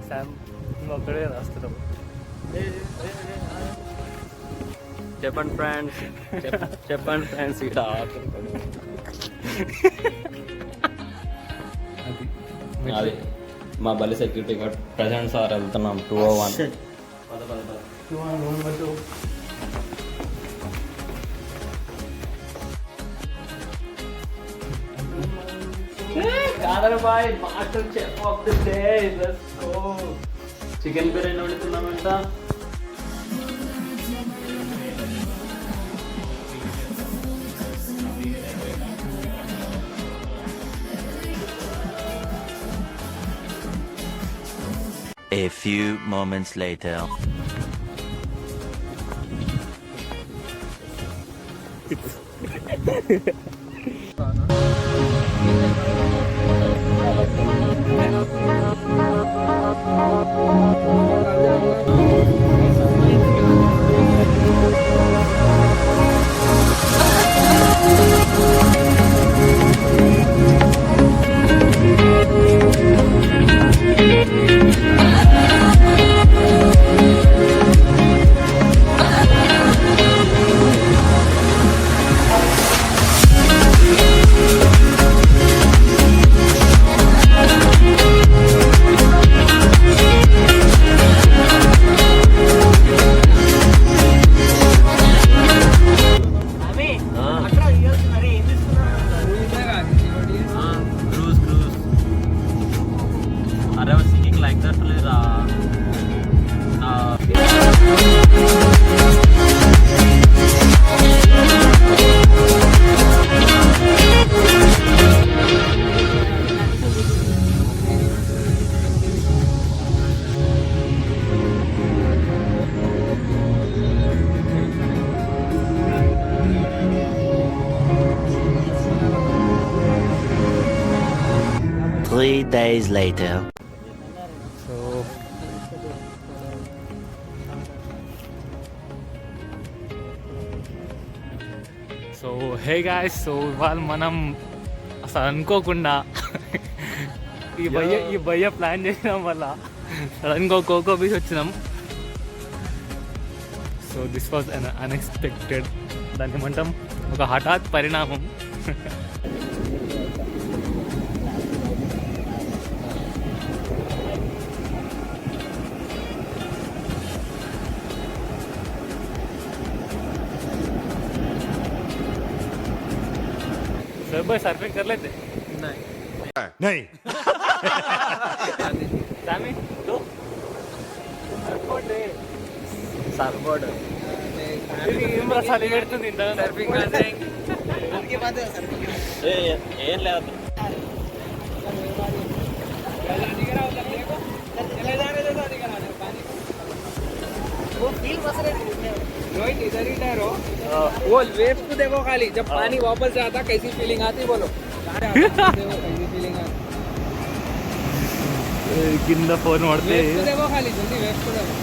Sam నువ్వు అక్కడే రాస్తున్నావు. చెప్పండి ఫ్రెండ్స్, చెప్పండి ఫ్రెండ్స్. ఇక్కడ అది మా బలి సెక్యూరిటీ గార్డ్ ప్రెసెంట్ సార్ వెళ్తున్నాం 201. కాదరబాయ్ master chef of the day. Let's go. Chicken biryani వండుతున్నామంట. A few moments later. Three days later. So hey guys, so ఇవాళ మనం అసలు అనుకోకుండా ఈ భయ్య ప్లాన్ చేయడం వల్ల సడన్గా కోకో బీచ్ వచ్చినాం. So this was an unexpected, దాన్ని ఏమంటాం, ఒక హఠాత్ పరిణామం. सर भाई सर्फिंग कर लेते? नहीं सामी तो సర్ఫోర్డ్ పెడుతుంది ఏం లేదు. इधर ही ठहरो, वो वेव्स को देखो खाली. जब पानी वापस जाता कैसी फीलिंग आती बोलो. कैसी फीलिंग आती కింద ఫోన్ పడితే देखो खाली जल्दी वेव्स को देखो.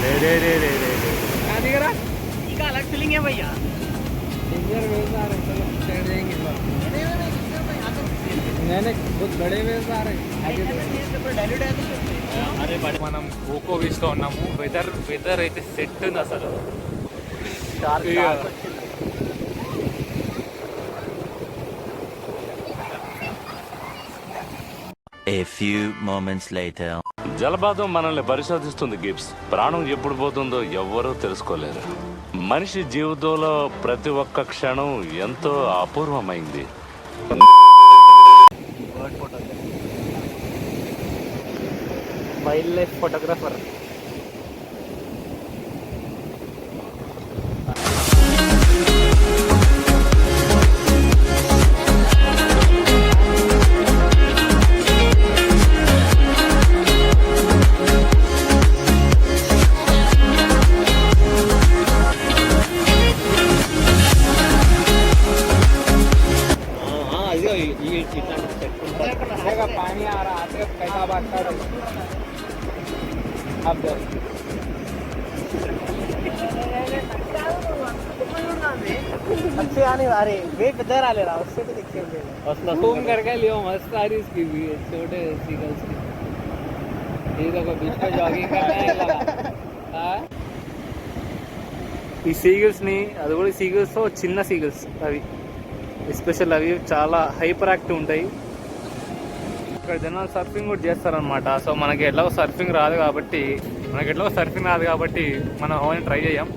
रे रे रे रे रे क्या दिख रहा? इसका अलग फीलिंग है भैया. डेंजर वेव्स आ रहे, चलो चढ़ जाएंगे. नहीं बहुत बड़े वेव्स आ रहे हैं. అరే మనం కోకో బీచ్లో ఉన్నాము. వెదర్ అయితే సెట్ ఉంది అసలు. A few moments later. జలపాతం మనల్ని పరిశోధిస్తుంది గిబ్స్. ప్రాణం ఎప్పుడు పోతుందో ఎవ్వరూ తెలుసుకోలేరు. మనిషి జీవితంలో ప్రతి ఒక్క క్షణం ఎంతో అపూర్వమైంది. Wild life photographer. पानी आ रहा है कैसा बात कर. अब घूम करके लियो मस्त आ रही इसकी भी छोटे सीगल्स की ये देखो बीच में जॉगिंग करना है लगा हाँ ఈ సీగల్స్ని అది కూడా సీగల్స్ చిన్న సీగల్స్ అవి ఎస్పెషల్ అవి చాలా హైపర్ యాక్టివ్ ఉంటాయి. ఇక్కడ జనాలు సర్ఫింగ్ కూడా చేస్తారనమాట. సో మనకి ఎట్లాగో సర్ఫింగ్ రాదు కాబట్టి మనం అవన్నీ ట్రై చేయం.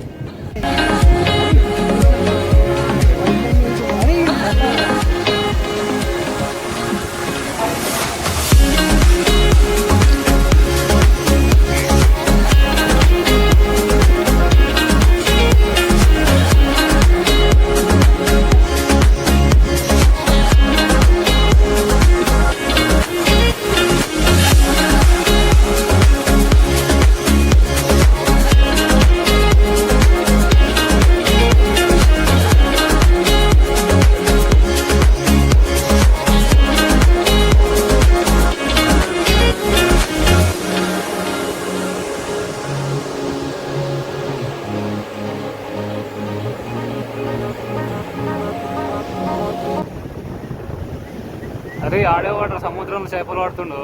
అరే ఆడేవాడు సముద్రంలో చేపలు పడుతుండు,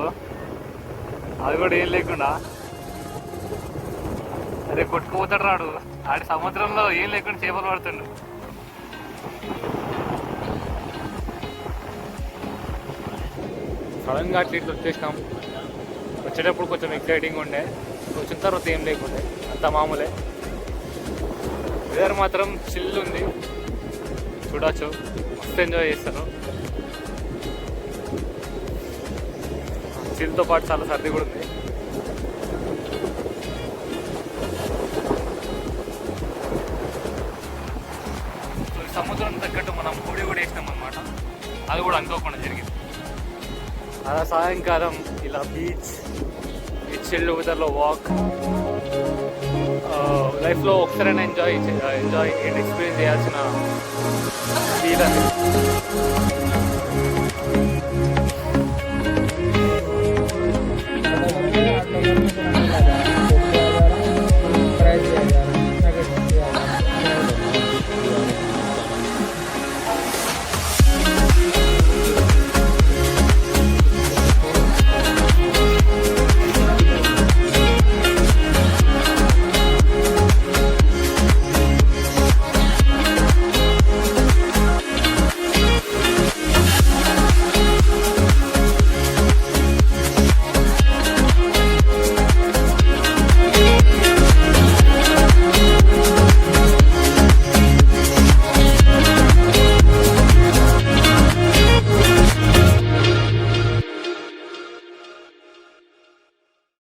అది కూడా ఏం లేకుండా. అరే కొట్టుకుపోతాడు రాడు, ఆడి సముద్రంలో ఏం లేకుండా చేపలు పడుతుండు. సడన్గా అట్లా ఇట్లా వచ్చేసినాం. వచ్చేటప్పుడు కొంచెం ఎక్సైటింగ్ ఉండే, వచ్చిన తర్వాత ఏం లేకుండే, అంత మామూలే. వెదర్ మాత్రం చిల్ ఉంది, చూడొచ్చు, మస్తు ఎంజాయ్ చేస్తారు. చిల్తో పాటు చాలా సర్ది కూడా ఉంది. సముద్రం తగ్గట్టు మనం పొడి కూడా వేసినాం అనమాట. అది కూడా అనుకోకుండా జరిగింది. అలా సాయంకాలం ఇలా బీచ్ చిల్డ్ వెదర్లో వాక్ లైఫ్లో ఒకసారైనా ఎంజాయ్ ఎక్స్పీరియన్స్ చేయాల్సిన ఫీల్ అది.